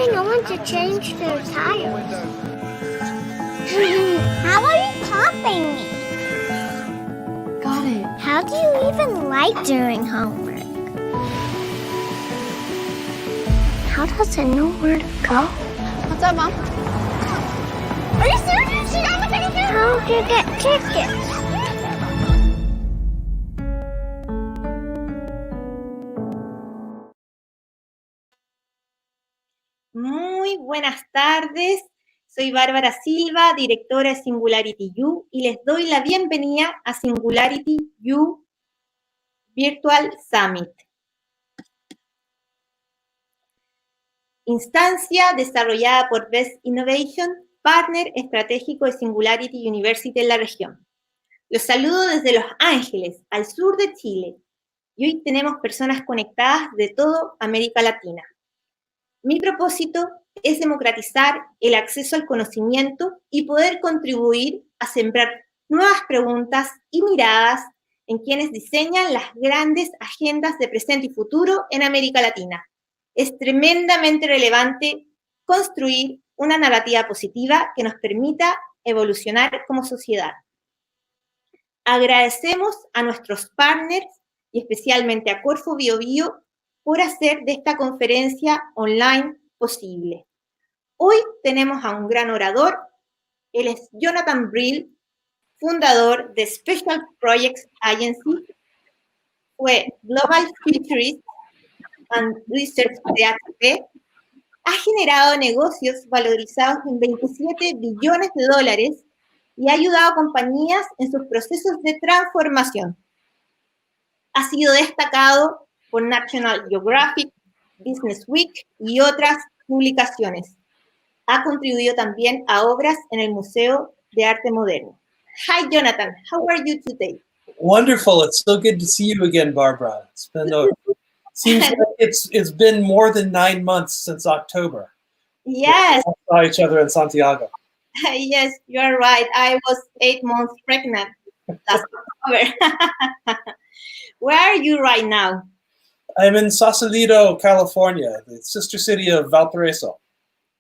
they know when to change their tires? How are you copying me? Got it. How do you even write during homework? How does it know where to go? What's up, Mom? Are you serious? You got me here? How do you get tickets? Muy buenas tardes, soy Bárbara Silva, directora de Singularity U, y les doy la bienvenida a Singularity U Virtual Summit. Instancia desarrollada por BeSTinnovation, partner estratégico de Singularity University en la región. Los saludo desde Los Ángeles, al sur de Chile, y hoy tenemos personas conectadas de toda América Latina. Mi propósito es democratizar el acceso al conocimiento y poder contribuir a sembrar nuevas preguntas y miradas en quienes diseñan las grandes agendas de presente y futuro en América Latina. Es tremendamente relevante construir una narrativa positiva que nos permita evolucionar como sociedad. Agradecemos a nuestros partners y especialmente a Corfo Bio Bio por hacer de esta conferencia online posible. Hoy tenemos a un gran orador, él es Jonathan Brill, fundador de Special Projects Agency, fue Global Futurist and Research de HP, ha generado negocios valorizados en 27 billones de dólares y ha ayudado a compañías en sus procesos de transformación. Ha sido destacado por National Geographic, Business Week y otras publicaciones. Ha contribuido también a obras en el Museo de Arte Moderno. Hi, Jonathan. How are you today? Wonderful. It's so good to see you again, Barbara. It's been seems like it's been more than 9 months since October. Yes. We saw each other in Santiago. Yes, you're right. I was 8 months pregnant last October. Where are you right now? I'm in Sausalito, California, the sister city of Valparaiso.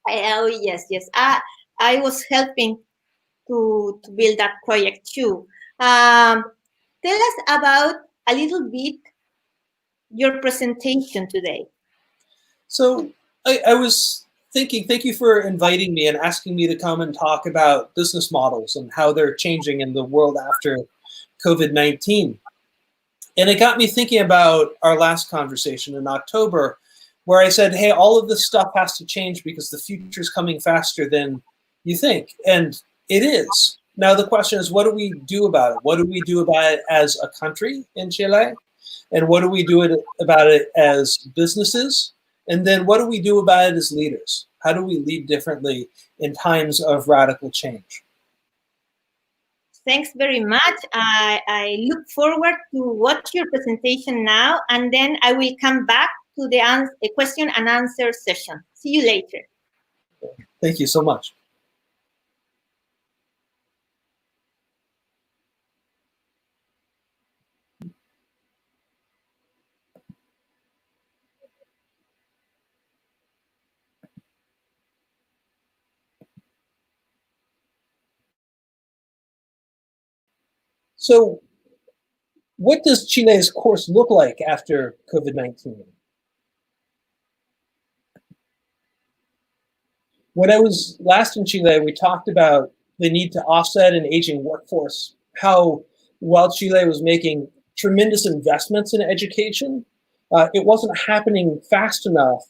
Oh, yes. I was helping to build that project too. Tell us about a little bit your presentation today. So I was thinking, thank you for inviting me and asking me to come and talk about business models and how they're changing in the world after COVID-19. And it got me thinking about our last conversation in October, where I said, hey, all of this stuff has to change because the future is coming faster than you think. And it is. Now the question is, what do we do about it? What do we do about it as a country in Chile? And what do we do about it as businesses? And then what do we do about it as leaders? How do we lead differently in times of radical change? Thanks very much. I look forward to watch your presentation now, and then I will come back to the question and answer session. See you later. Thank you so much. So what does Chile's course look like after COVID-19? When I was last in Chile, we talked about the need to offset an aging workforce, how while Chile was making tremendous investments in education, it wasn't happening fast enough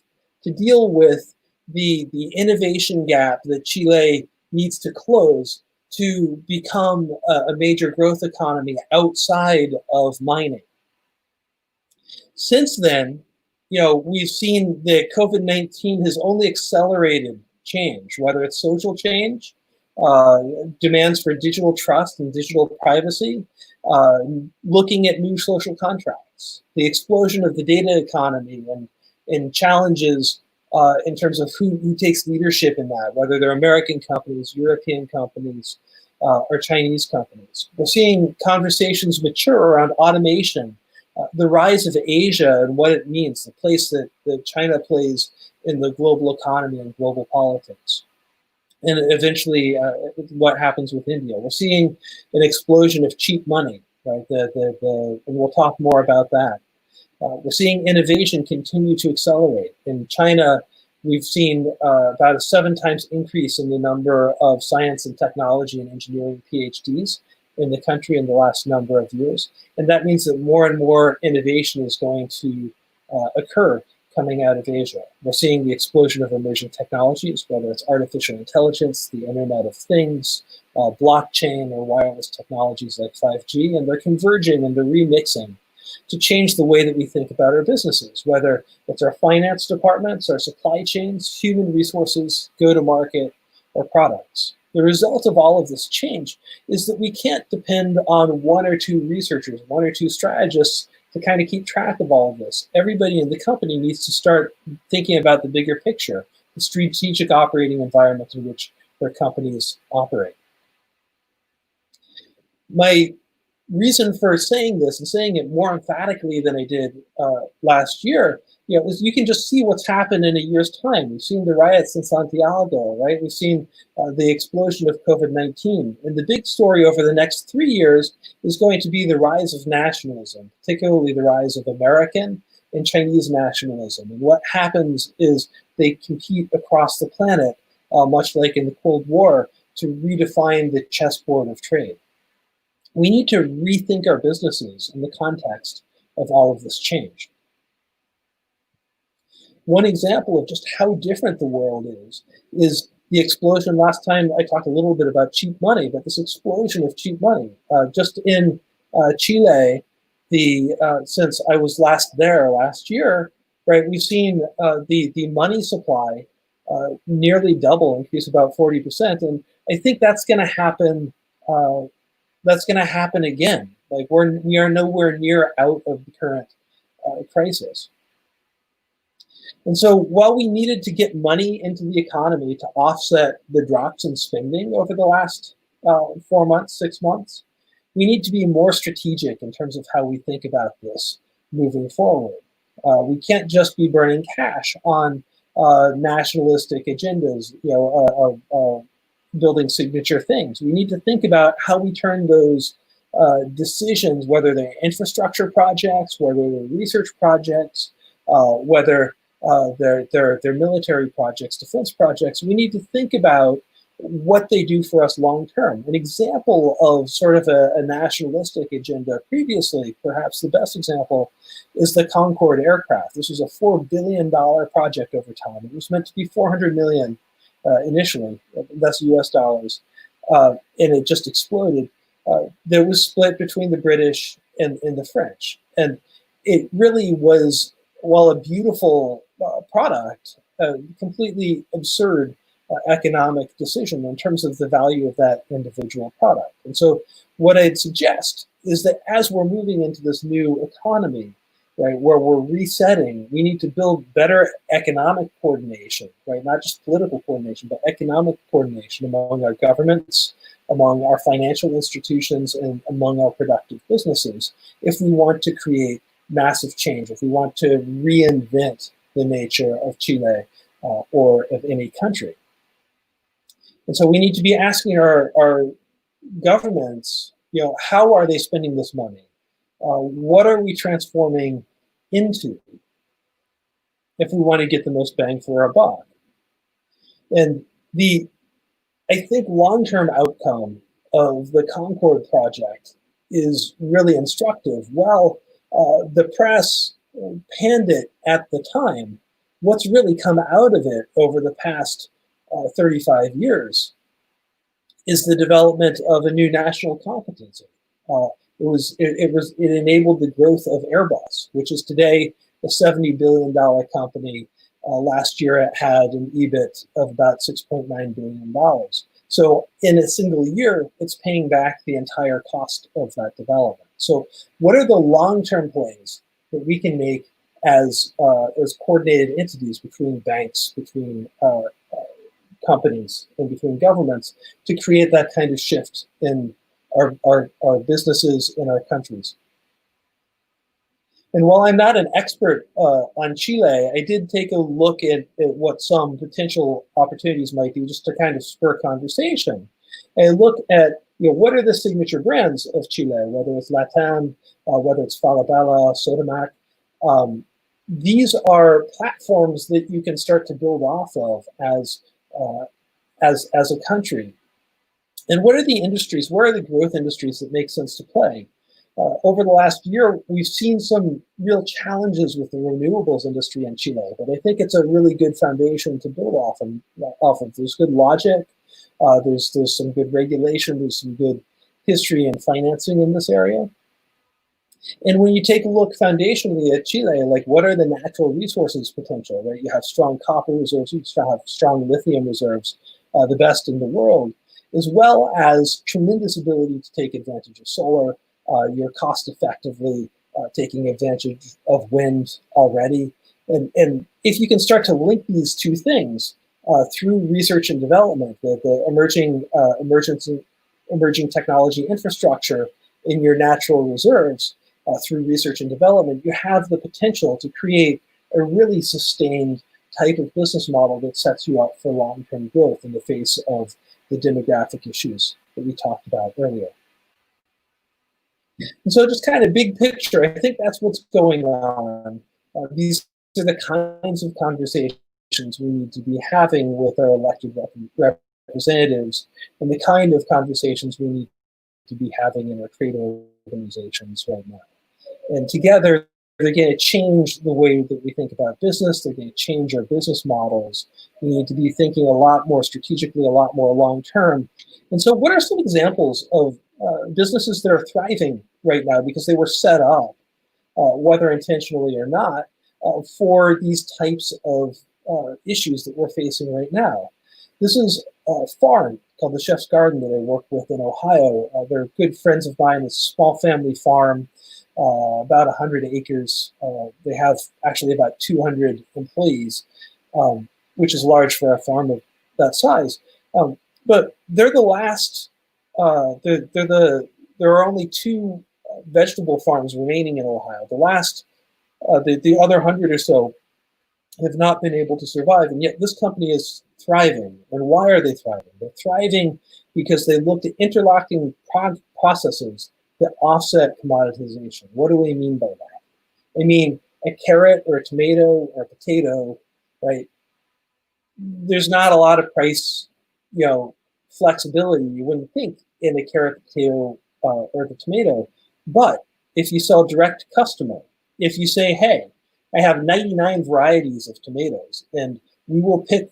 to deal with the innovation gap that Chile needs to close to become a major growth economy outside of mining. Since then, we've seen that COVID-19 has only accelerated change, whether it's social change, demands for digital trust and digital privacy, looking at new social contracts, the explosion of the data economy and challenges in terms of who takes leadership in that, whether they're American companies, European companies, or Chinese companies. We're seeing conversations mature around automation, the rise of Asia and what it means, the place that China plays in the global economy and global politics. And eventually, what happens with India. We're seeing an explosion of cheap money, right? And we'll talk more about that. We're seeing innovation continue to accelerate. In China, we've seen about a 7 times increase in the number of science and technology and engineering PhDs in the country in the last number of years. And that means that more and more innovation is going to occur coming out of Asia. We're seeing the explosion of emerging technologies, whether it's artificial intelligence, the Internet of Things, blockchain, or wireless technologies like 5G, and they're converging and they're remixing to change the way that we think about our businesses, whether it's our finance departments, our supply chains, human resources, go-to-market, or products. The result of all of this change is that we can't depend on 1 or 2 researchers, 1 or 2 strategists to kind of keep track of all of this. Everybody in the company needs to start thinking about the bigger picture, the strategic operating environment in which their companies operate. My reason for saying this and saying it more emphatically than I did last year, is you can just see what's happened in a year's time. We've seen the riots in Santiago, right? We've seen the explosion of COVID-19. And the big story over the next 3 years is going to be the rise of nationalism, particularly the rise of American and Chinese nationalism. And what happens is they compete across the planet, much like in the Cold War, to redefine the chessboard of trade. We need to rethink our businesses in the context of all of this change. One example of just how different the world is the explosion. Last time I talked a little bit about cheap money, but this explosion of cheap money. Just in Chile, since I was last there last year, right, we've seen the money supply nearly double, increase about 40%. And I think that's going to happen. That's going to happen again. Like we are nowhere near out of the current crisis. And so while we needed to get money into the economy to offset the drops in spending over the last 4 months, 6 months, we need to be more strategic in terms of how we think about this moving forward. We can't just be burning cash on nationalistic agendas, building signature things. We need to think about how we turn those decisions, whether they're infrastructure projects, whether they're research projects, whether they're military projects, defense projects. We need to think about what they do for us long term. An example of sort of a nationalistic agenda previously, perhaps the best example, is the Concorde aircraft. This was a $4 billion project over time. It was meant to be $400 million initially, that's US dollars, and it just exploded. There was split between the British and the French. And it really was, while a beautiful product, a completely absurd economic decision in terms of the value of that individual product. And so what I'd suggest is that as we're moving into this new economy, right, where we're resetting, we need to build better economic coordination, right, not just political coordination, but economic coordination among our governments, among our financial institutions, and among our productive businesses if we want to create massive change, if we want to reinvent the nature of Chile or of any country. And so we need to be asking our governments, how are they spending this money? What are we transforming into if we want to get the most bang for our buck? And I think long-term outcome of the Concorde project is really instructive. While the press panned it at the time, what's really come out of it over the past 35 years is the development of a new national competency. It enabled the growth of Airbus, which is today a $70 billion company. Last year it had an EBIT of about $6.9 billion. So in a single year, it's paying back the entire cost of that development. So what are the long-term plays that we can make as coordinated entities between banks, between companies, and between governments to create that kind of shift in our businesses in our countries? And while I'm not an expert on Chile, I did take a look at what some potential opportunities might be, just to kind of spur conversation. And look at, what are the signature brands of Chile, whether it's Latam, whether it's Falabella, Sodimac. These are platforms that you can start to build off of as a country. And what are the industries? Where are the growth industries that make sense to play? Over the last year, we've seen some real challenges with the renewables industry in Chile, but I think it's a really good foundation to build off of. There's good logic, there's some good regulation, there's some good history and financing in this area. And when you take a look foundationally at Chile, like what are the natural resources potential, right? You have strong copper reserves, you have strong lithium reserves, the best in the world, as well as tremendous ability to take advantage of solar. You're cost effectively taking advantage of wind already. And if you can start to link these two things through research and development, the emerging technology infrastructure in your natural reserves, through research and development, you have the potential to create a really sustained type of business model that sets you up for long-term growth in the face of the demographic issues that we talked about earlier. And so just kind of big picture, I think that's what's going on. These are the kinds of conversations we need to be having with our elected representatives, and the kind of conversations we need to be having in our trade organizations right now. And together, they're going to change the way that we think about business. They're going to change our business models. We need to be thinking a lot more strategically, a lot more long-term. And so what are some examples of businesses that are thriving right now because they were set up, whether intentionally or not, for these types of issues that we're facing right now? This is a farm called the Chef's Garden that I work with in Ohio. They're good friends of mine. It's a small family farm, about 100 acres. They have actually about 200 employees, which is large for a farm of that size. But they're the last, there are only 2 vegetable farms remaining in Ohio. The last, the other 100 or so have not been able to survive, and yet this company is thriving. And why are they thriving? They're thriving because they looked at interlocking processes that offset commoditization. What do we mean by that? I mean, a carrot or a tomato or a potato, right? There's not a lot of price, flexibility, you wouldn't think, in a carrot, potato, or the tomato. But if you sell direct to customer, if you say, hey, I have 99 varieties of tomatoes, and we will pick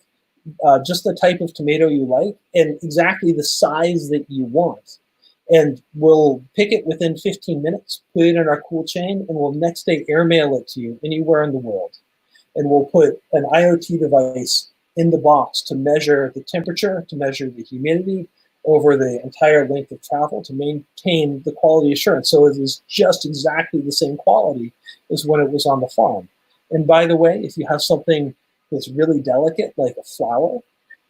just the type of tomato you like and exactly the size that you want. And we'll pick it within 15 minutes, put it in our cool chain, and we'll next day airmail it to you anywhere in the world. And we'll put an IoT device in the box to measure the temperature, to measure the humidity over the entire length of travel, to maintain the quality assurance. So it is just exactly the same quality as when it was on the farm. And by the way, if you have something that's really delicate, like a flower,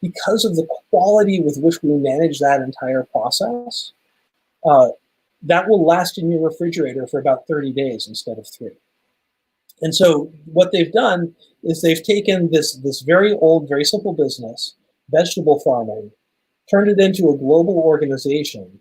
because of the quality with which we manage that entire process, that will last in your refrigerator for about 30 days instead of 3. And so what they've done is they've taken this very old, very simple business, vegetable farming, turned it into a global organization,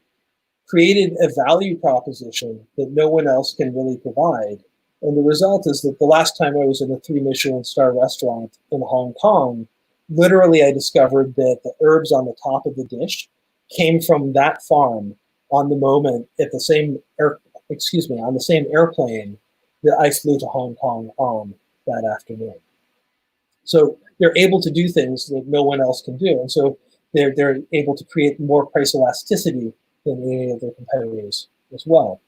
created a value proposition that no one else can really provide. And the result is that the last time I was in a 3 Michelin star restaurant in Hong Kong, literally I discovered that the herbs on the top of the dish came from that farm on the moment at the same on the same airplane that I flew to Hong Kong on that afternoon. So they're able to do things that no one else can do. And so they're able to create more price elasticity than any of their competitors as well.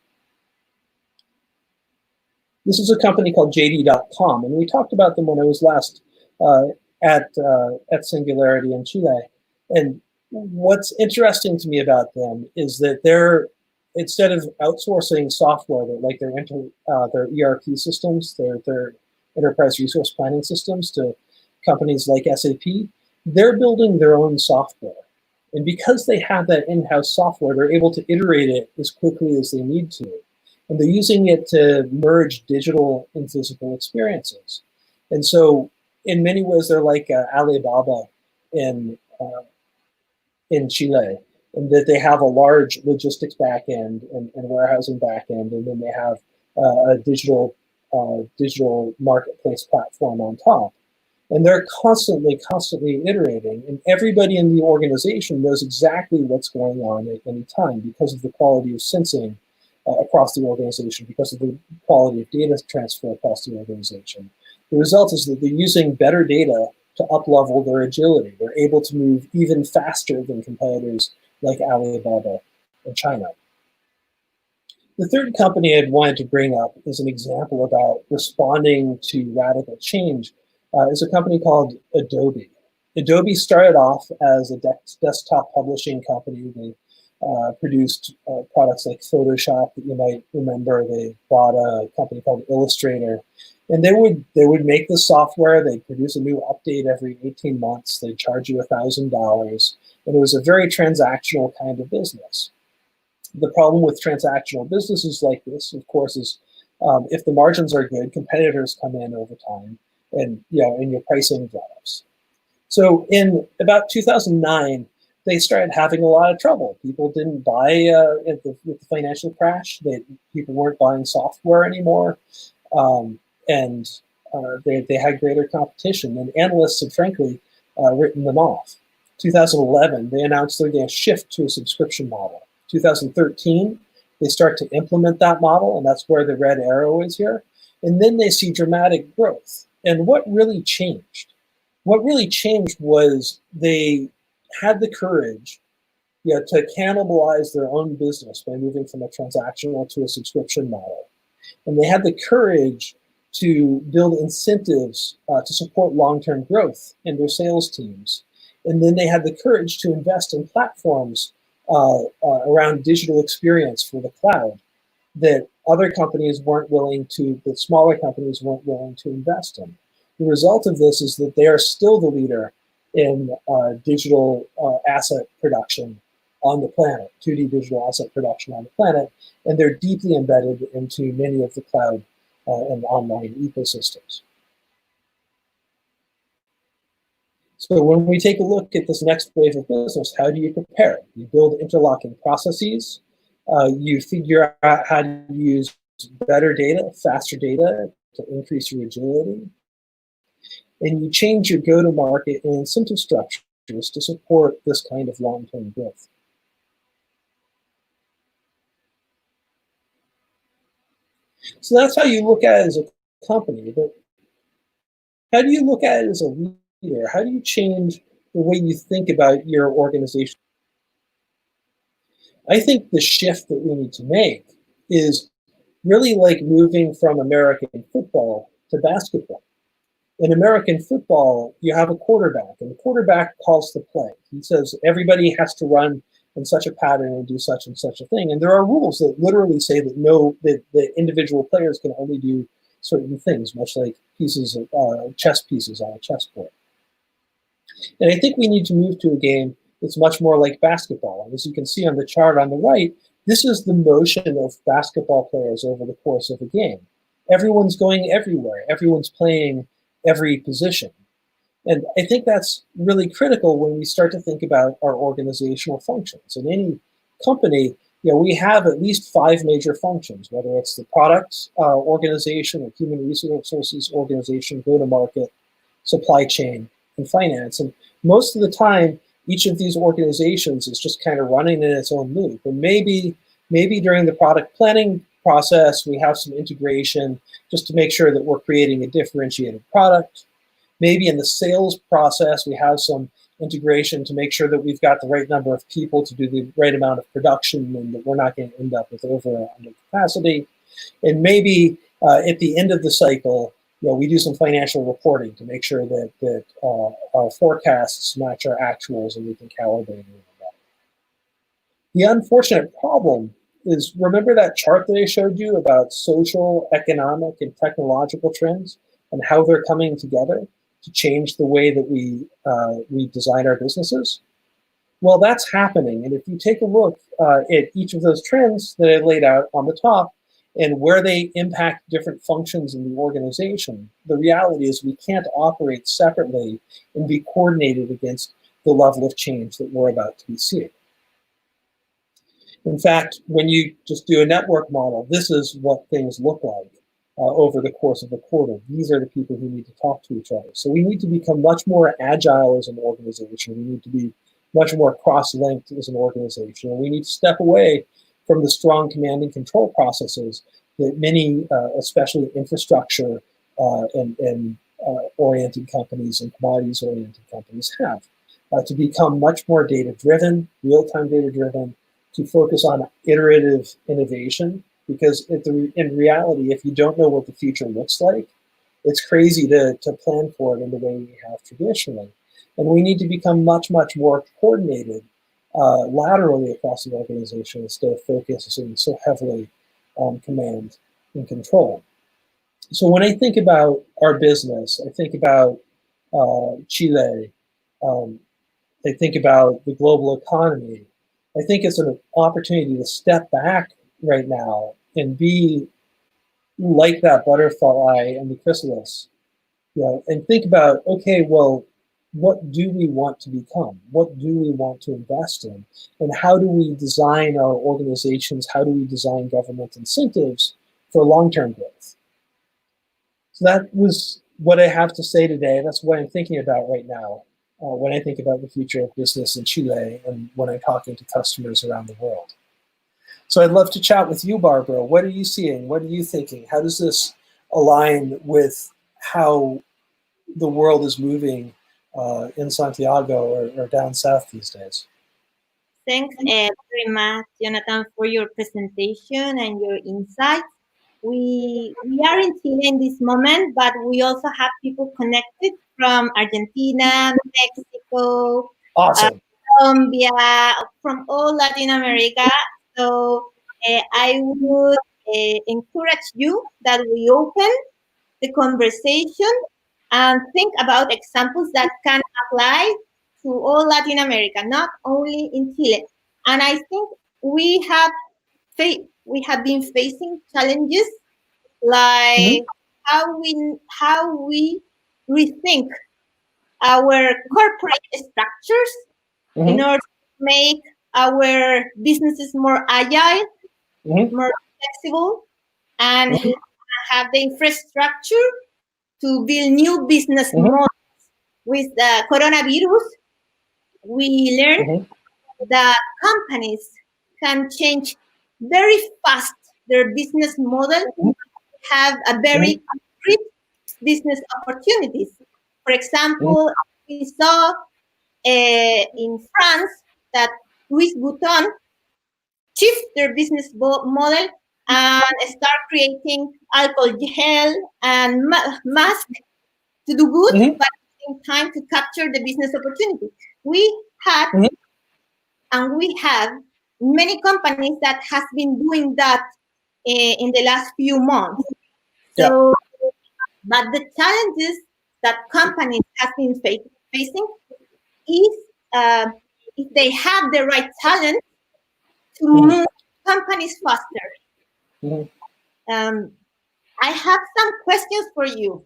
This is a company called JD.com, and we talked about them when I was last at Singularity in Chile. And what's interesting to me about them is that they're, instead of outsourcing software, like their ERP systems, their enterprise resource planning systems to companies like SAP, they're building their own software. And because they have that in-house software, they're able to iterate it as quickly as they need to. And they're using it to merge digital and physical experiences. And so in many ways, they're like Alibaba in Chile, in that they have a large logistics backend and warehousing backend, and then they have a digital marketplace platform on top. And they're constantly iterating, and everybody in the organization knows exactly what's going on at any time because of the quality of sensing across the organization, because of the quality of data transfer across the organization. The result is that they're using better data to up-level their agility. They're able to move even faster than competitors like Alibaba in China. The third company I'd wanted to bring up as an example about responding to radical change is a company called Adobe. Adobe started off as a desktop publishing company. They produced products like Photoshop that you might remember. They bought a company called Illustrator. And they would make the software. They'd produce a new update every 18 months. They'd charge you $1,000. And it was a very transactional kind of business. The problem with transactional businesses like this, of course, is if the margins are good, competitors come in over time, and your pricing drops. So in about 2009, they started having a lot of trouble. People didn't buy with the financial crash. People weren't buying software anymore, and they had greater competition. And analysts had frankly written them off. 2011, they announced they're going to shift to a subscription model. 2013, they start to implement that model, and that's where the red arrow is here. And then they see dramatic growth. And what really changed? What really changed was they had the courage to cannibalize their own business by moving from a transactional to a subscription model. And they had the courage to build incentives to support long-term growth in their sales teams. And then they had the courage to invest in platforms around digital experience for the cloud that other companies weren't willing to, that smaller companies weren't willing to invest in. The result of this is that they are still the leader in digital asset production on the planet, 2D digital asset production on the planet, and they're deeply embedded into many of the cloud and online ecosystems. So when we take a look at this next wave of business, how do you prepare? You build interlocking processes. You figure out how to use better data, faster data to increase your agility. And you change your go-to-market and incentive structures to support this kind of long-term growth. So that's how you look at it as a company. But how do you look at it as a leader? How do you change the way you think about your organization? I think the shift that we need to make is really like moving from American football to basketball. In American football, you have a quarterback, and the quarterback calls the play. He says everybody has to run in such a pattern and do such and such a thing. And there are rules that literally say that the individual players can only do certain things, much like pieces of chess pieces on a chessboard. And I think we need to move to a game that's much more like basketball. And as you can see on the chart on the right, this is the motion of basketball players over the course of a game. Everyone's going everywhere. Everyone's playing every position. And I think that's really critical when we start to think about our organizational functions. In any company, we have at least 5 major functions, whether it's the product organization or human resources organization, go-to-market, supply chain, and finance. And most of the time, each of these organizations is just kind of running in its own loop. And maybe during the product planning process, we have some integration just to make sure that we're creating a differentiated product. Maybe in the sales process, we have some integration to make sure that we've got the right number of people to do the right amount of production and that we're not going to end up with over or under capacity. And maybe at the end of the cycle, we do some financial reporting to make sure that our forecasts match our actuals and we can calibrate it. The unfortunate problem is, remember that chart that I showed you about social, economic, and technological trends and how they're coming together to change the way that we design our businesses? Well, that's happening. And if you take a look at each of those trends that I laid out on the top, and where they impact different functions in the organization, the reality is we can't operate separately and be coordinated against the level of change that we're about to be seeing. In fact, when you just do a network model, this is what things look like over the course of a quarter. These are the people who need to talk to each other. So we need to become much more agile as an organization. We need to be much more cross-linked as an organization. And we need to step away from the strong command and control processes that many, especially infrastructure and oriented companies and commodities-oriented companies have, to become much more data-driven, real-time data-driven, to focus on iterative innovation, because in reality, if you don't know what the future looks like, it's crazy to plan for it in the way we have traditionally. And we need to become much, much more coordinated laterally across the organization instead of focusing so heavily on command and control. So when I think about our business, I think about Chile, I think about the global economy. I think it's an opportunity to step back right now and be like that butterfly in the chrysalis, and think about, okay, well, what do we want to become? What do we want to invest in? And how do we design our organizations? How do we design government incentives for long-term growth? So that was what I have to say today. That's what I'm thinking about right now when I think about the future of business in Chile and when I'm talking to customers around the world. So I'd love to chat with you, Barbara. What are you seeing? What are you thinking? How does this align with how the world is moving in Santiago or down south these days? Thanks very much, Jonathan, for your presentation and your insights. We are in Chile in this moment, but we also have people connected from Argentina, Mexico, Awesome. Colombia, from all Latin America. So I would encourage you that we open the conversation and think about examples that can apply to all Latin America, not only in Chile. And I think we have been facing challenges like how we rethink our corporate structures in order to make our businesses more agile, more flexible, and have the infrastructure to build new business models. With the coronavirus, we learned that companies can change very fast their business model, have a very concrete business opportunities. For example, we saw in France that Louis Vuitton shift their business model and start creating alcohol gel and mask to do good, but at the same time to capture the business opportunity. We had and we have many companies that has been doing that in the last few months. So, but the challenges that companies have been facing is if they have the right talent to move companies faster. I have some questions for you.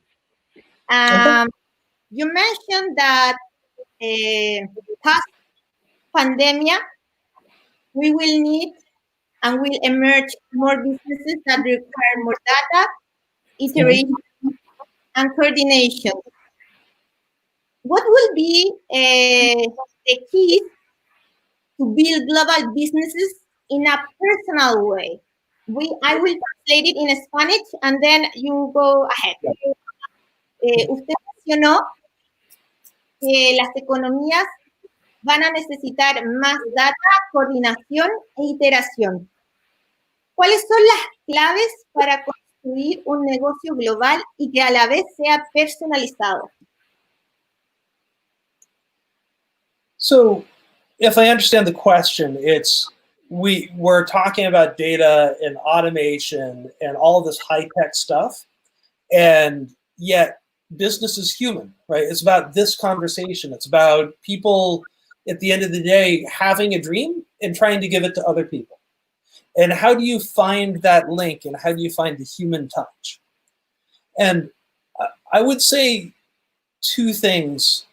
You mentioned that past pandemic, we will need and will emerge more businesses that require more data, iteration, and coordination. What will be the keys to build global businesses in a personal way? I will translate it in Spanish and then you go ahead. Usted mencionó que las economías van a necesitar más data, coordinación e iteración. ¿Cuáles son las claves para construir un negocio global y que a la vez sea personalizado? So, if I understand the question, it's we're talking about data and automation and all of this high-tech stuff, and yet business is human, right? It's about this conversation. It's about people, at the end of the day, having a dream and trying to give it to other people. And how do you find that link, and how do you find the human touch? And I would say two things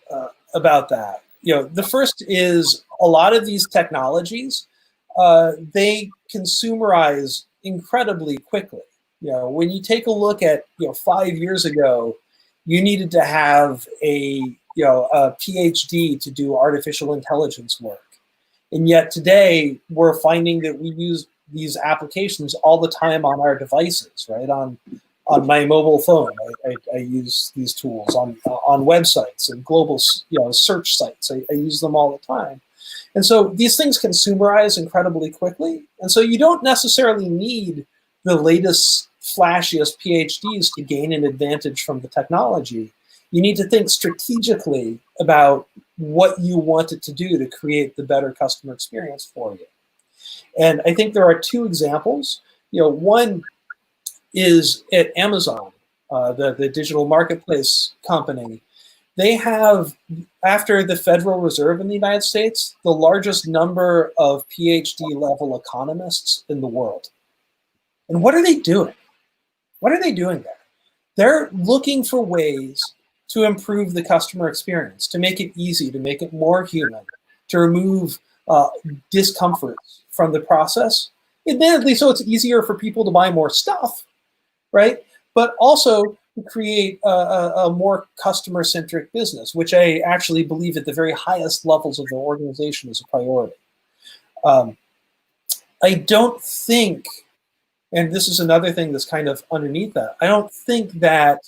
about that. The first is a lot of these technologies, they consumerize incredibly quickly. When you take a look at 5 years ago, you needed to have a PhD to do artificial intelligence work, and yet today we're finding that we use these applications all the time on our devices, right? On my mobile phone, I use these tools on websites and global search sites. I use them all the time. And so these things consumerize incredibly quickly. And so you don't necessarily need the latest, flashiest PhDs to gain an advantage from the technology. You need to think strategically about what you want it to do to create the better customer experience for you. And I think there are two examples. One is at Amazon, the digital marketplace company. They have, after the Federal Reserve in the United States, the largest number of PhD level economists in the world. And what are they doing? What are they doing there? They're looking for ways to improve the customer experience, to make it easy, to make it more human, to remove discomfort from the process, admittedly so it's easier for people to buy more stuff, right? But also to create a more customer-centric business, which I actually believe at the very highest levels of the organization is a priority. I don't think, and this is another thing that's kind of underneath that, I don't think that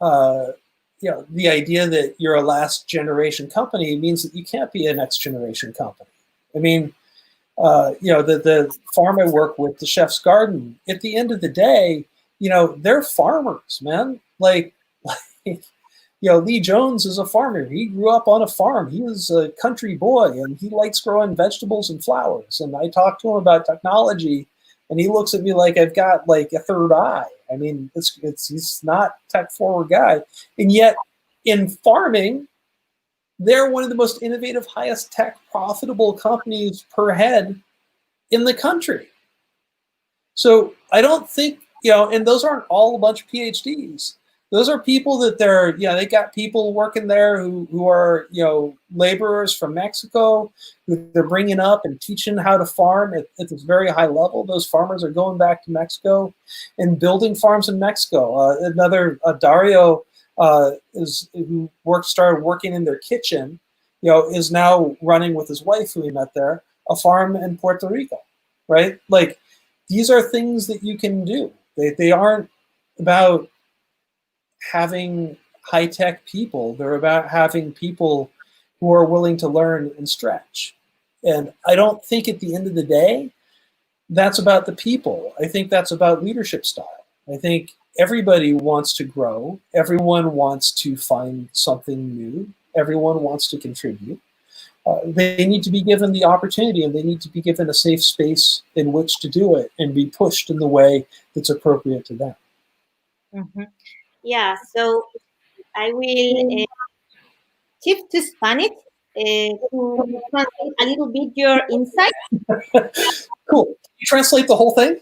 the idea that you're a last generation company means that you can't be a next generation company. I mean, the farm I work with, the Chef's Garden, at the end of the day, they're farmers, man. Like Lee Jones is a farmer. He grew up on a farm. He was a country boy, and he likes growing vegetables and flowers. And I talk to him about technology, and he looks at me like I've got like a third eye. I mean, he's not tech forward guy. And yet in farming, they're one of the most innovative, highest tech profitable companies per head in the country. So I don't think, and those aren't all a bunch of PhDs. Those are people that they got people working there who are, laborers from Mexico, who they're bringing up and teaching how to farm at this very high level. Those farmers are going back to Mexico and building farms in Mexico. Dario, who started working in their kitchen, is now running with his wife, who he met there, a farm in Puerto Rico, right? Like, these are things that you can do. They aren't about having high-tech people. They're about having people who are willing to learn and stretch. And I don't think at the end of the day, that's about the people. I think that's about leadership style. I think everybody wants to grow. Everyone wants to find something new. Everyone wants to contribute. They need to be given the opportunity, and they need to be given a safe space in which to do it and be pushed in the way that's appropriate to them. Mm-hmm. Yeah, so I will shift to Spanish to translate a little bit your insight. Cool. You translate the whole thing?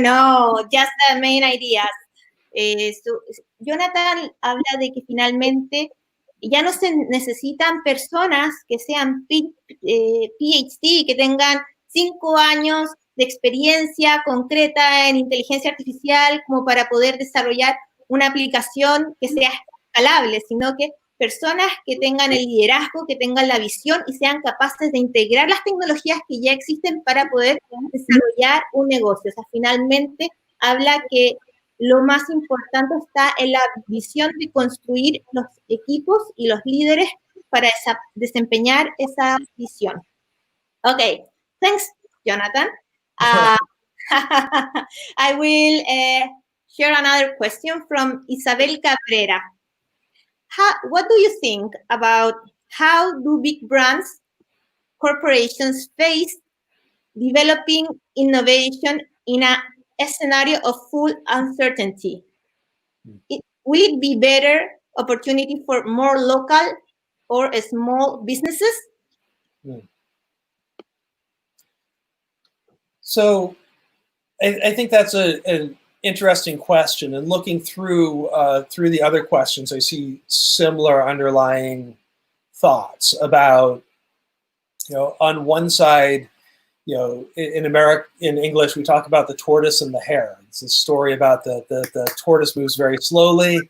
No, just the main ideas. Jonathan habla de que finalmente ya no se necesitan personas que sean PhD, que tengan 5 años de experiencia concreta en inteligencia artificial como para poder desarrollar una aplicación que sea escalable, sino que personas que tengan el liderazgo, que tengan la visión y sean capaces de integrar las tecnologías que ya existen para poder desarrollar un negocio. O sea, finalmente habla que lo más importante está en la visión de construir los equipos y los líderes para desempeñar esa visión. Okay, thanks, Jonathan. I will share another question from Isabel Cabrera. What do you think about how do big brands, corporations face developing innovation in a scenario of full uncertainty? Will it be better opportunity for more local or small businesses? Mm. So I think that's an interesting question. And looking through the other questions, I see similar underlying thoughts about, on one side, in English, we talk about the tortoise and the hare. It's a story about the tortoise moves very slowly,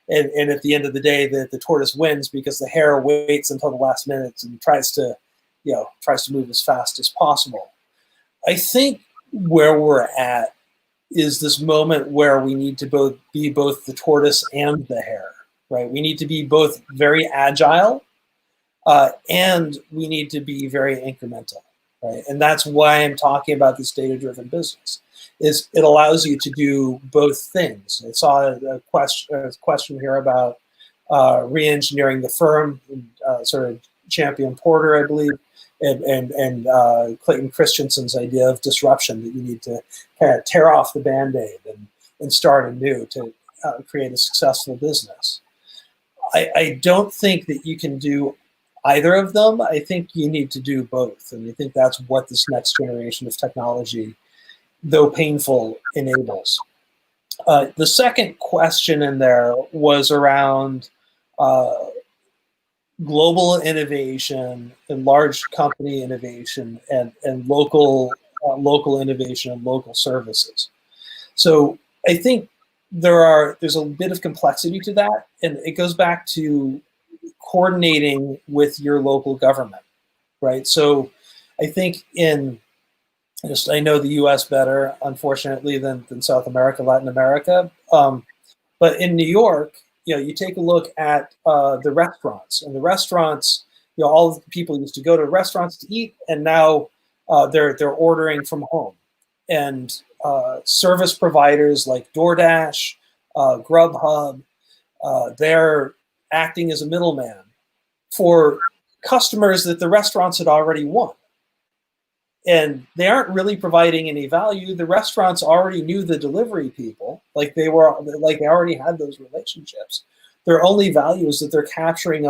and at the end of the day, the tortoise wins because the hare waits until the last minute and tries to move as fast as possible. I think where we're at is this moment where we need to be both the tortoise and the hare, right? We need to be both very agile, and we need to be very incremental. Right? And that's why I'm talking about this data-driven business. Is it allows you to do both things. I saw a question here about re-engineering the firm, sort of Champion Porter, I believe, and Clayton Christensen's idea of disruption, that you need to kind of tear off the Band-Aid and start anew to create a successful business. I don't think that you can do either of them. I think you need to do both. And I think that's what this next generation of technology, though painful, enables. The second question in there was around global innovation and large company innovation and local innovation and local services. So I think there's a bit of complexity to that, and it goes back to coordinating with your local government, right? So I think I know the US better, unfortunately, than South America, Latin America. But in New York, you take a look at the restaurants. And the restaurants, all of the people used to go to restaurants to eat, and now they're ordering from home. And service providers like DoorDash, Grubhub, they're acting as a middleman for customers that the restaurants had already won. And they aren't really providing any value. The restaurants already knew the delivery people, like they already had those relationships. Their only value is that they're capturing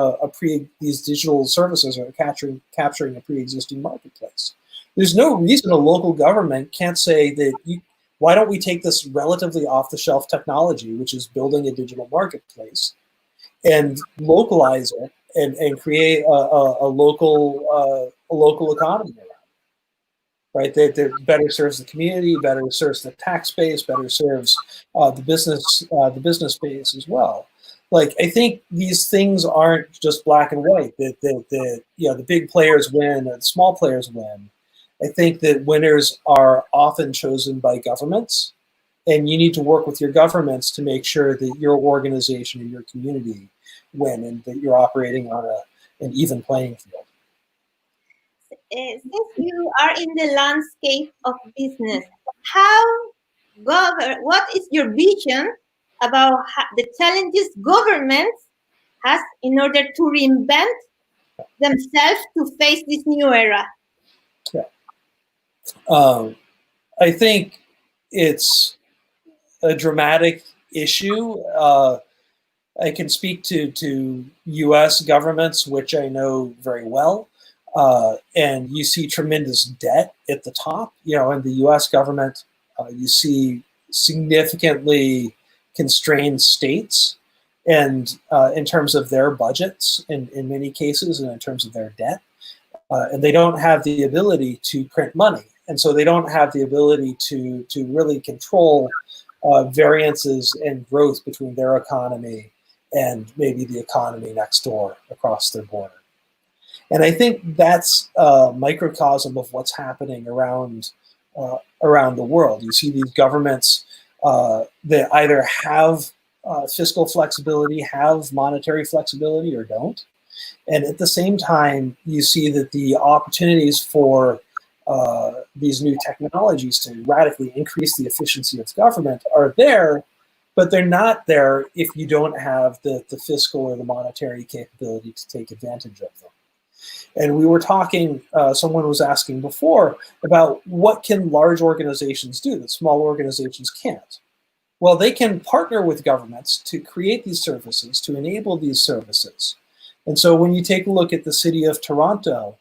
these digital services are capturing a pre-existing marketplace. There's no reason a local government can't say that why don't we take this relatively off-the-shelf technology, which is building a digital marketplace, and localize it and create a local economy around it, right? That better serves the community, better serves the tax base, better serves the business base as well. Like, I think these things aren't just black and white. The big players win or the small players win. I think that winners are often chosen by governments, and you need to work with your governments to make sure that your organization and your community win and that you're operating on an even playing field. Since you are in the landscape of business, what is your vision about the challenges governments has in order to reinvent themselves to face this new era? Yeah. I think it's a dramatic issue. I can speak to U.S. governments, which I know very well, and you see tremendous debt at the top. In the U.S. government, you see significantly constrained states, and in terms of their budgets, in many cases, and in terms of their debt, and they don't have the ability to print money, and so they don't have the ability to really control variances in growth between their economy and maybe the economy next door across their border. And I think that's a microcosm of what's happening around the world. You see these governments that either have fiscal flexibility, have monetary flexibility, or don't. And at the same time, you see that the opportunities for these new technologies to radically increase the efficiency of government are there, but they're not there if you don't have the fiscal or the monetary capability to take advantage of them. And we were talking, someone was asking before about what can large organizations do that small organizations can't. Well, they can partner with governments to create these services, to enable these services. And so when you take a look at the city of Toronto,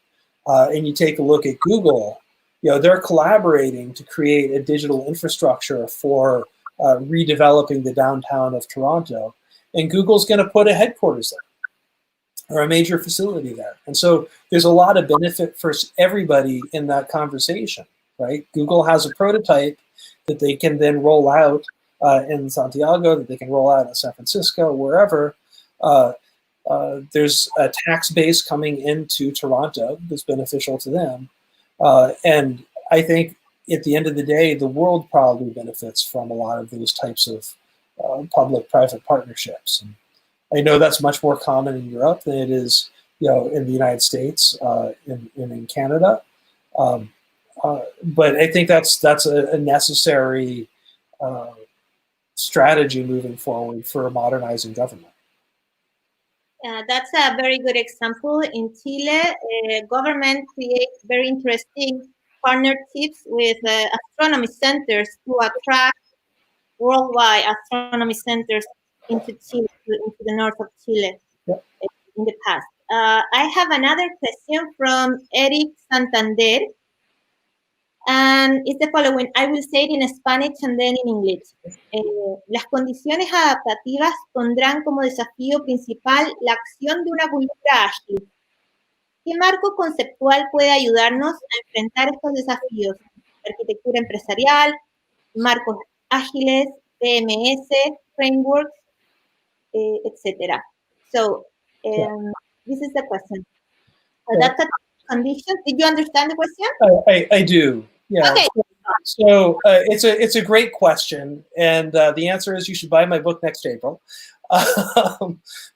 and you take a look at Google, they're collaborating to create a digital infrastructure for redeveloping the downtown of Toronto. And Google's going to put a headquarters there, or a major facility there. And so there's a lot of benefit for everybody in that conversation, right? Google has a prototype that they can then roll out in Santiago, that they can roll out in San Francisco, wherever. There's a tax base coming into Toronto that's beneficial to them. And I think at the end of the day, the world probably benefits from a lot of those types of public-private partnerships. And I know that's much more common in Europe than it is, in the United States, in Canada. But I think that's a necessary strategy moving forward for modernizing government. That's a very good example. In Chile, government creates very interesting partnerships with astronomy centers to attract worldwide astronomy centers into Chile, into the north of Chile. Yep. In the past. I have another question from Eric Santander, and it's the following. I will say it in Spanish and then in English. Las condiciones adaptativas pondrán como desafío principal la acción de una cultura ágil. ¿Qué marco conceptual puede ayudarnos a enfrentar estos desafíos? Arquitectura empresarial, marcos ágiles, PMS, frameworks, etc. So, this is the question. Adaptive conditions. Did you understand the question? I do. Yeah. Okay. So it's a great question, and the answer is you should buy my book next April.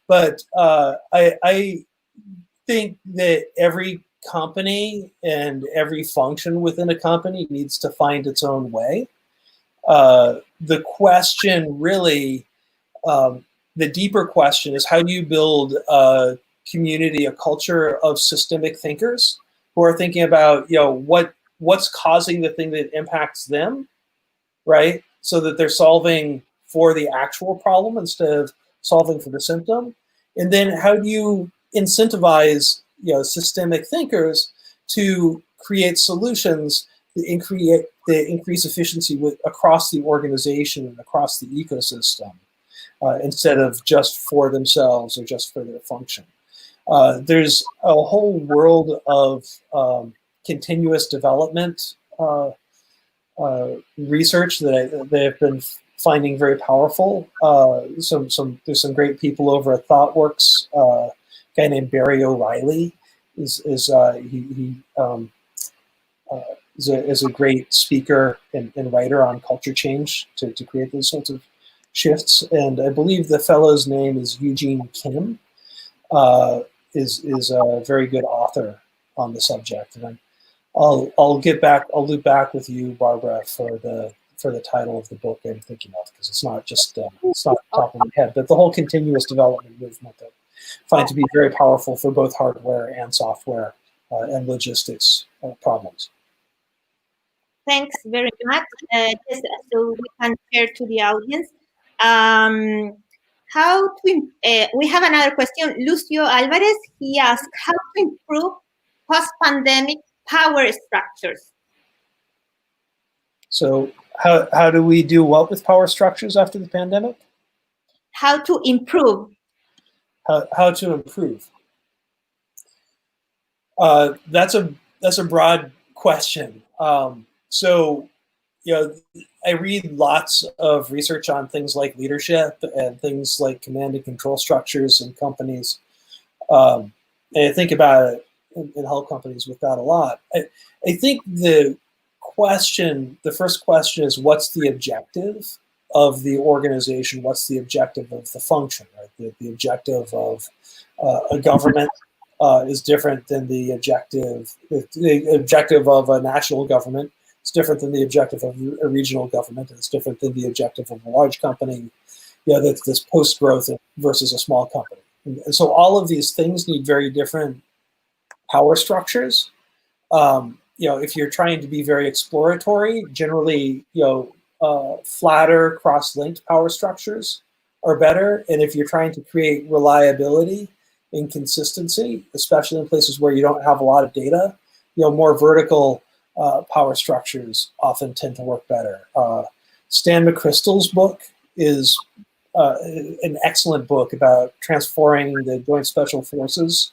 But I think that every company and every function within a company needs to find its own way. The question really, the deeper question is, how do you build a community, a culture of systemic thinkers who are thinking about, what's causing the thing that impacts them, right? So that they're solving for the actual problem instead of solving for the symptom. And then how do you incentivize, systemic thinkers to create solutions that increase efficiency across the organization and across the ecosystem, instead of just for themselves or just for their function. There's a whole world of continuous development research that I've been finding very powerful. There's some great people over at ThoughtWorks. A guy named Barry O'Reilly is a great speaker and writer on culture change to create those sorts of shifts. And I believe the fellow's name is Eugene Kim. Is a very good author on the subject, and I'll loop back with you, Barbara, for the title of the book I'm thinking of, because it's not just it's not top of my head, but the whole continuous development movement that I find to be very powerful for both hardware and software and logistics problems. Thanks very much. Just so we can share to the audience. We have another question. Lucio Alvarez, he asked, how to improve post-pandemic power structures? So how do we do what with power structures after the pandemic? How to improve. How to improve. That's a broad question. So, I read lots of research on things like leadership and things like command and control structures in companies. And I think about it and help companies with that a lot. I think the first question is, what's the objective of the organization? What's the objective of the function? Right? The objective of a government is different than the objective of a national government. It's different than the objective of a regional government, and it's different than the objective of a large company, that's this post-growth versus a small company. And so all of these things need very different power structures. If you're trying to be very exploratory, generally, flatter, cross-linked power structures are better. And if you're trying to create reliability and consistency, especially in places where you don't have a lot of data, more vertical power structures often tend to work better. Stan McChrystal's book is an excellent book about transforming the Joint Special Forces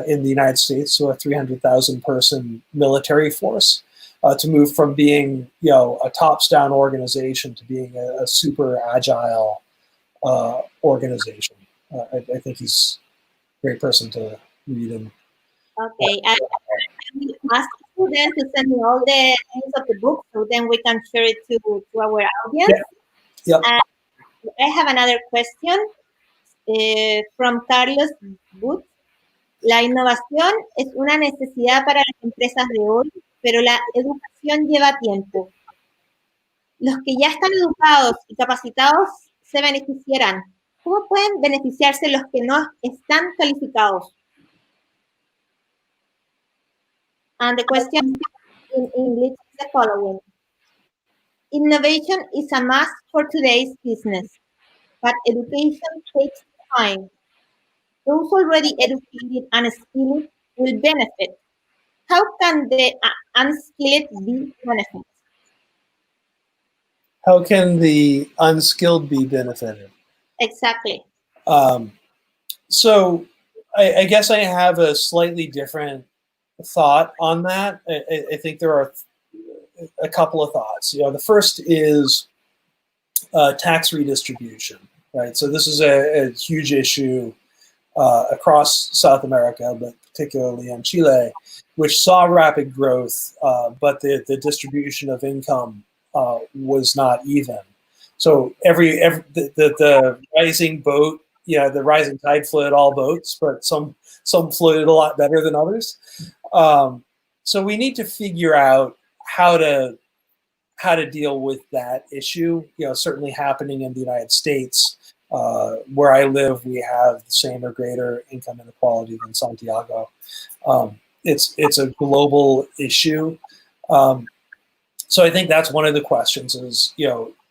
in the United States, so a 300,000 person military force, to move from being, a tops-down organization to being a super agile organization. I think he's a great person to read. And Okay, I will ask you then to send me all the names of the book, so then we can share it to our audience. Yep. I have another question from Carlos Booth. La innovación es una necesidad para las empresas de hoy, pero la educación lleva tiempo. Los que ya están educados y capacitados se beneficiarán. ¿Cómo pueden beneficiarse los que no están calificados? And the question in English is the following. Innovation is a must for today's business, but education takes time. Those already educated and skilled will benefit. How can the unskilled be benefited? how can the unskilled be benefited? Exactly. So I guess I have a slightly different thought on that. I think there are a couple of thoughts. The first is tax redistribution, right? So this is a huge issue across South America, but particularly in Chile, which saw rapid growth, but the distribution of income was not even. So the rising boat, the rising tide floated all boats, but some floated a lot better than others. So we need to figure out how to deal with that issue. Certainly happening in the United States. Where I live, we have the same or greater income inequality than Santiago. It's a global issue. So I think that's one of the questions is,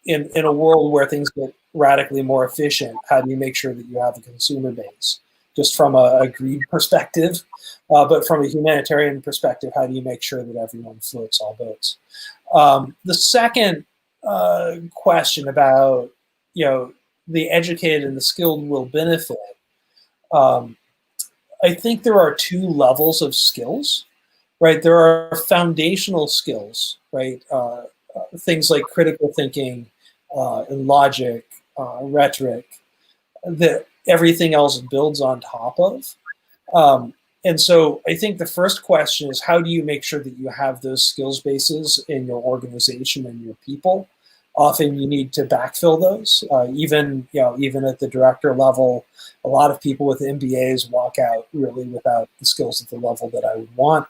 in a world where things get radically more efficient, how do you make sure that you have a consumer base? Just from a greed perspective, but from a humanitarian perspective, how do you make sure that everyone floats all boats? The second question about, the educated and the skilled will benefit. I think there are two levels of skills, right? There are foundational skills, right? Things like critical thinking and logic, rhetoric, that everything else builds on top of. And so I think the first question is, how do you make sure that you have those skills bases in your organization and your people? Often you need to backfill those. Even at the director level, a lot of people with MBAs walk out really without the skills at the level that I would want.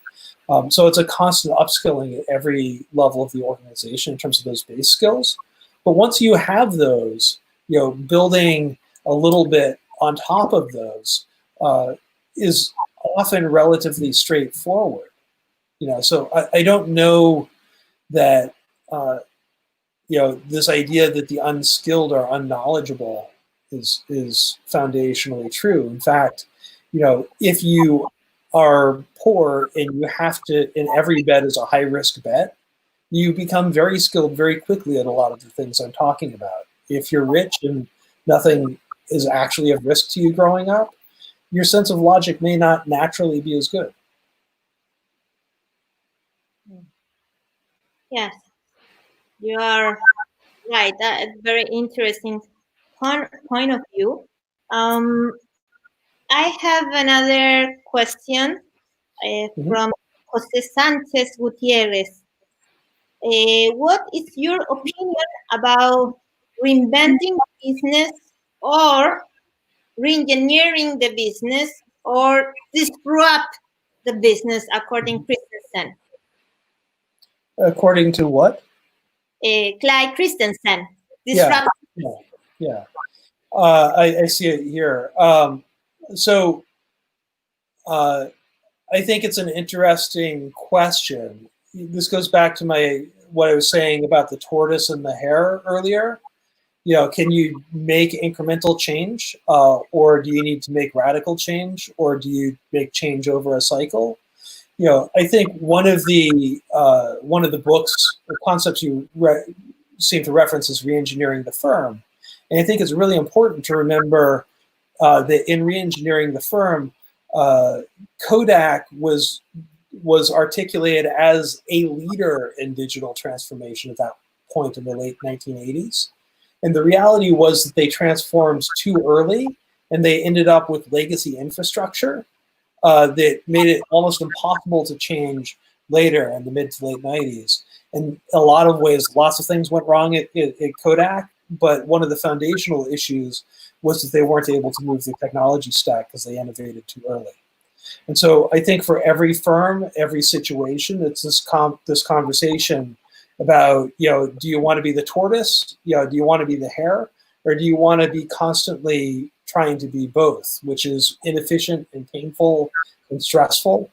So it's a constant upskilling at every level of the organization in terms of those base skills. But once you have those, building a little bit on top of those is often relatively straightforward. So I don't know that this idea that the unskilled are unknowledgeable is foundationally true. In fact, if you are poor and you have to, and every bet is a high risk bet, you become very skilled very quickly at a lot of the things I'm talking about. If you're rich and nothing is actually of risk to you growing up, your sense of logic may not naturally be as good. Yes, you are right. That's a very interesting point of view. I have another question from Jose Sanchez Gutierrez. What is your opinion about reinventing business or re-engineering the business or disrupt the business according to Christensen? According to what? Clyde Christensen. Disrupt. Yeah. I see it here. So I think it's an interesting question. This goes back to what I was saying about the tortoise and the hare earlier. Can you make incremental change, or do you need to make radical change, or do you make change over a cycle? I think one of the books or concepts you seem to reference is re-engineering the firm, and I think it's really important to remember that in re-engineering the firm, Kodak was articulated as a leader in digital transformation at that point in the late 1980s. And the reality was that they transformed too early, and they ended up with legacy infrastructure that made it almost impossible to change later in the mid to late 90s. In a lot of ways, lots of things went wrong at Kodak, but one of the foundational issues was that they weren't able to move the technology stack because they innovated too early. And so I think for every firm, every situation, it's this conversation about, do you want to be the tortoise? Do you want to be the hare? Or do you want to be constantly trying to be both, which is inefficient and painful and stressful?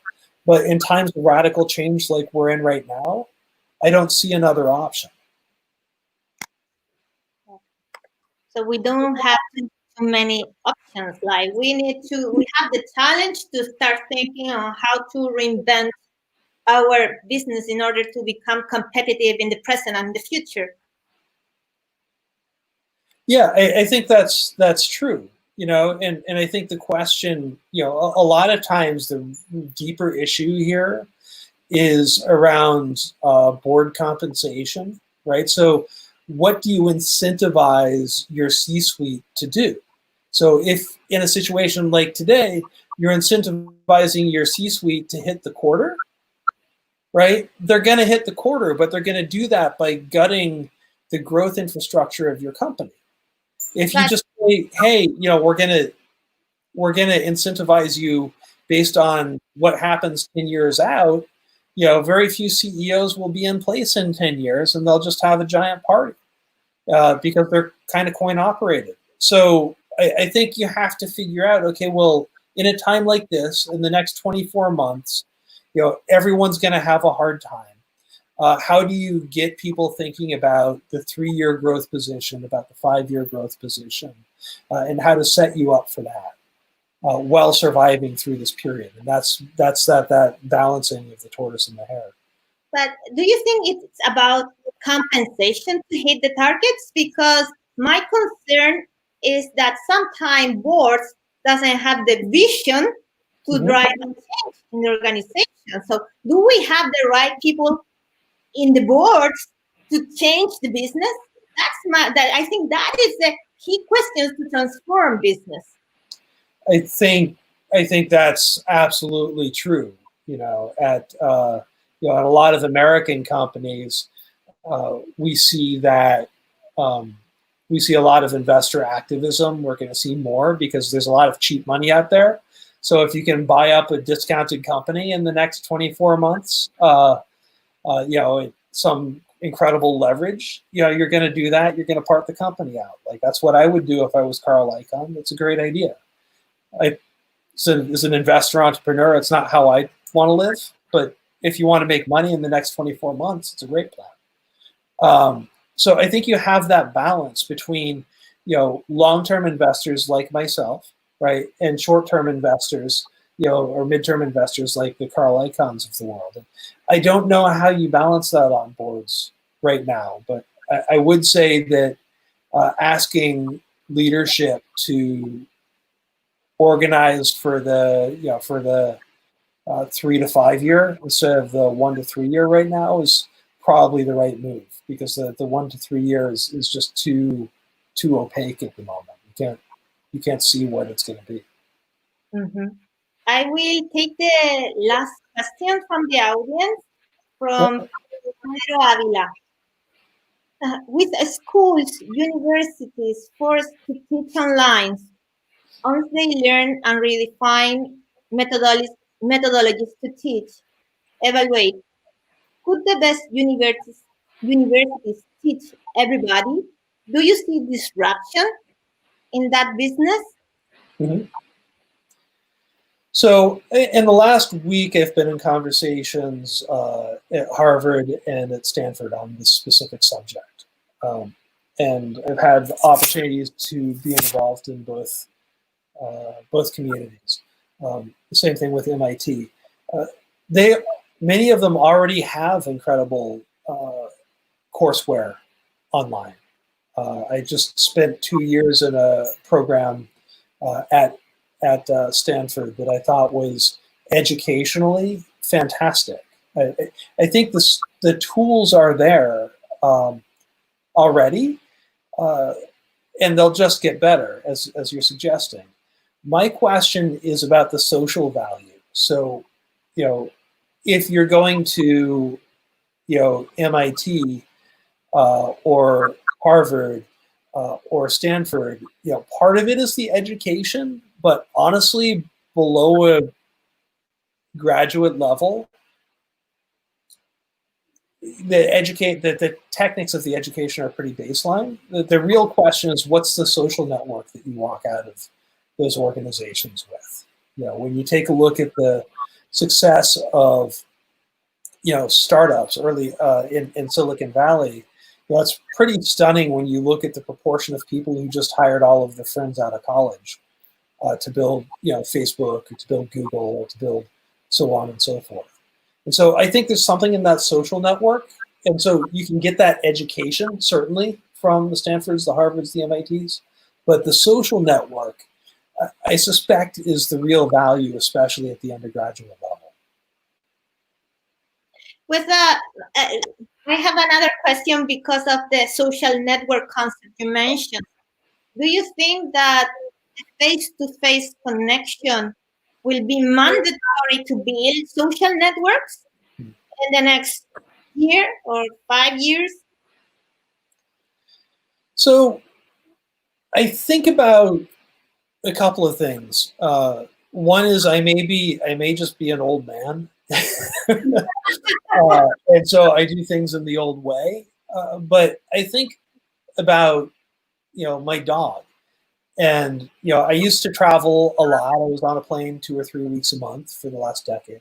But in times of radical change like we're in right now, I don't see another option. So we don't have too many options. Like we have the challenge to start thinking on how to reinvent our business in order to become competitive in the present and the future. Yeah, I think that's true. And I think the question, a lot of times the deeper issue here is around board compensation, right? So what do you incentivize your C-suite to do? So if in a situation like today, you're incentivizing your C-suite to hit the quarter, right? They're going to hit the quarter, but they're going to do that by gutting the growth infrastructure of your company. If you just say, hey, we're going to incentivize you based on what happens 10 years out, very few CEOs will be in place in 10 years, and they'll just have a giant party because they're kind of coin operated. So I think you have to figure out, okay, well, in a time like this, in the next 24 months, everyone's going to have a hard time. How do you get people thinking about the 3-year growth position, about the 5-year growth position, and how to set you up for that while surviving through this period? And that's that balancing of the tortoise and the hare. But do you think it's about compensation to hit the targets? Because my concern is that sometimes boards doesn't have the vision to drive a change in the organization. So do we have the right people in the boards to change the business? I think that is the key question to transform business. I think that's absolutely true. At a lot of American companies, we see that we see a lot of investor activism. We're going to see more because there's a lot of cheap money out there. So if you can buy up a discounted company in the next 24 months, some incredible leverage, you're going to do that. You're going to part the company out. Like that's what I would do if I was Carl Icahn. It's a great idea. As an investor entrepreneur, it's not how I want to live, but if you want to make money in the next 24 months, it's a great plan. So I think you have that balance between, long-term investors like myself, right, and short-term investors, or mid-term investors like the Carl Icahns of the world. And I don't know how you balance that on boards right now, but I would say that asking leadership to organize for the 3 to 5 year instead of the 1 to 3 year right now is probably the right move, because the 1 to 3 years is just too opaque at the moment. You can't see what it's going to be. Mm-hmm. I will take the last question from the audience from Pedro Avila. With schools, universities forced to teach online, once they learn and redefine methodologies to teach, evaluate, could the best universities teach everybody? Do you see disruption in that business? Mm-hmm. So in the last week, I've been in conversations at Harvard and at Stanford on this specific subject. And I've had opportunities to be involved in both communities. The same thing with MIT. Many of them already have incredible courseware online. I just spent 2 years in a program at Stanford that I thought was educationally fantastic. I think the tools are there already, and they'll just get better, as you're suggesting. My question is about the social value. So, if you're going to, MIT or Harvard or Stanford, part of it is the education, but honestly, below a graduate level, the techniques of the education are pretty baseline. The real question is, what's the social network that you walk out of those organizations with? When you take a look at the success of startups early in Silicon Valley, it's pretty stunning when you look at the proportion of people who just hired all of their friends out of college to build Facebook, or to build Google, or to build so on and so forth. And so I think there's something in that social network. And so you can get that education, certainly, from the Stanfords, the Harvards, the MITs. But the social network, I suspect, is the real value, especially at the undergraduate level. I have another question because of the social network concept you mentioned. Do you think that face-to-face connection will be mandatory to build social networks in the next year or 5 years? So I think about a couple of things. One is I may just be an old man. And so I do things in the old way. But I think about, my dog. And, I used to travel a lot. I was on a plane 2 or 3 weeks a month for the last decade.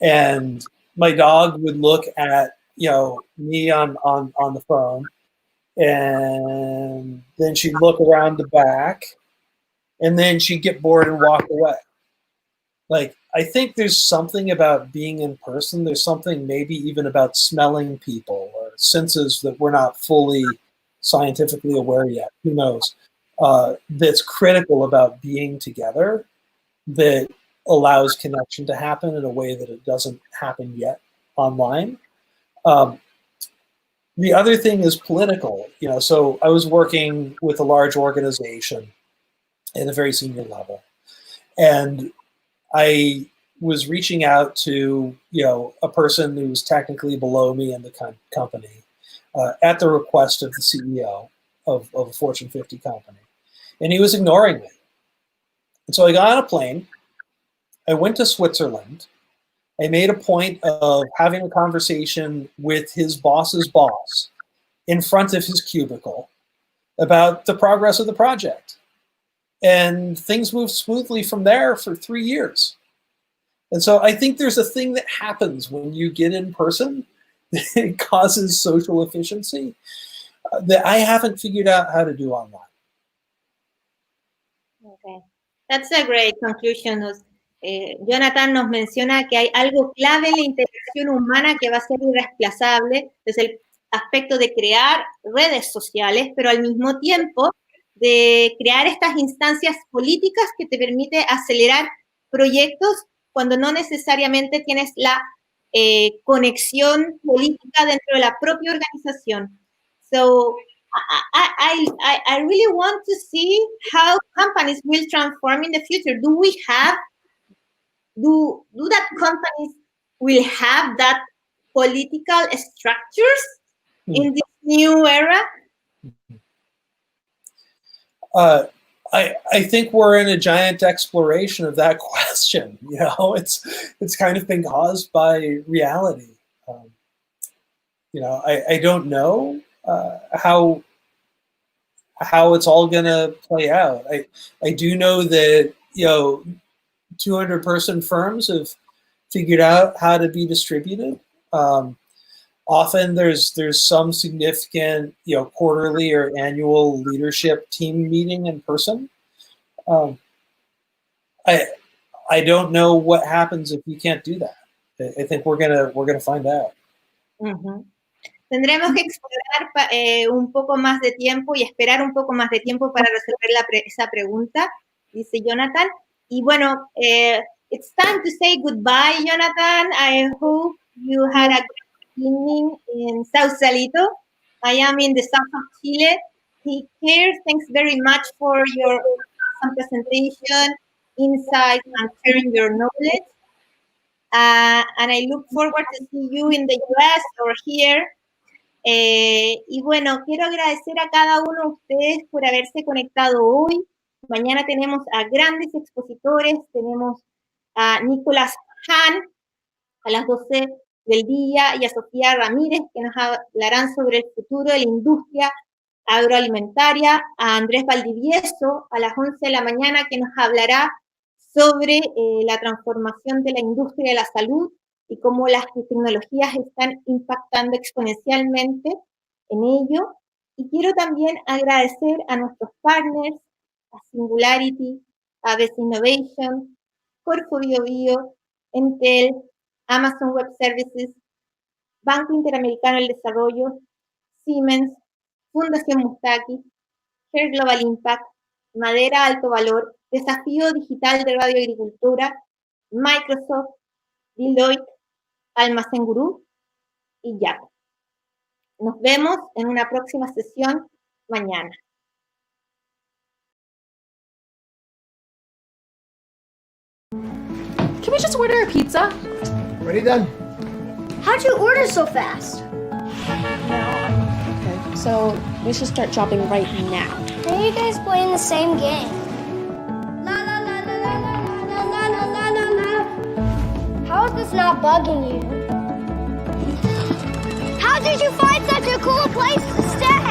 And my dog would look at, me on the phone, and then she'd look around the back, and then she'd get bored and walk away. Like, I think there's something about being in person. There's something maybe even about smelling people or senses that we're not fully scientifically aware yet. Who knows? That's critical about being together, that allows connection to happen in a way that it doesn't happen yet online. The other thing is political. So I was working with a large organization at a very senior level, and I was reaching out to a person who was technically below me in the company at the request of the CEO of a Fortune 50 company, and he was ignoring me. And so I got on a plane. I went to Switzerland. I made a point of having a conversation with his boss's boss in front of his cubicle about the progress of the project. And things moved smoothly from there for 3 years. And so I think there's a thing that happens when you get in person that causes social efficiency that I haven't figured out how to do online. Okay, that's a great conclusion. Jonathan nos menciona que hay algo clave en la interacción humana que va a ser irreemplazable desde el aspecto de crear redes sociales, pero al mismo tiempo de crear estas instancias políticas que te permite acelerar proyectos cuando no necesariamente tienes la conexión política dentro de la propia organización. So I really want to see how companies will transform in the future. Do we have do that companies will have that political structures in this new era? I think we're in a giant exploration of that question. It's kind of been caused by reality. I don't know how it's all going to play out. I do know that 200-person firms have figured out how to be distributed. Often there's some significant quarterly or annual leadership team meeting in person. I don't know what happens if we can't do that. I think we're gonna find out. Ujú. Tendremos que explorar un poco más de tiempo y esperar un poco más de tiempo para resolver esa pregunta, dice Jonathan. Y bueno, it's time to say goodbye, Jonathan. I hope you had a great evening in Sausalito. I am in the south of Chile. Take care. Thanks very much for your awesome presentation, insights, and sharing your knowledge. And I look forward to see you in the US or here. Y bueno, quiero agradecer a cada uno de ustedes por haberse conectado hoy. Mañana tenemos a grandes expositores, tenemos a Nicolás Hahn a las 12 del día y a Sofía Ramírez, que nos hablarán sobre el futuro de la industria agroalimentaria, a Andrés Valdivieso a las 11 de la mañana, que nos hablará sobre la transformación de la industria de la salud y cómo las tecnologías están impactando exponencialmente en ello. Y quiero también agradecer a nuestros partners, a Singularity, a BeSTinnovation, Corfo BioBio, Entel, Amazon Web Services, Banco Interamericano del Desarrollo, Siemens, Fundación Mustaki, Share Global Impact, Madera Alto Valor, Desafío Digital de Radio Agricultura, Microsoft, Deloitte, Almacén Gurú y Yapo. Nos vemos en una próxima sesión mañana. Can we just order a pizza? Ready then? How'd you order so fast? Okay, so we should start shopping right now. Why are you guys playing the same game? La la la la la la la la la la la. How is this not bugging you? How did you find such a cool place to stay?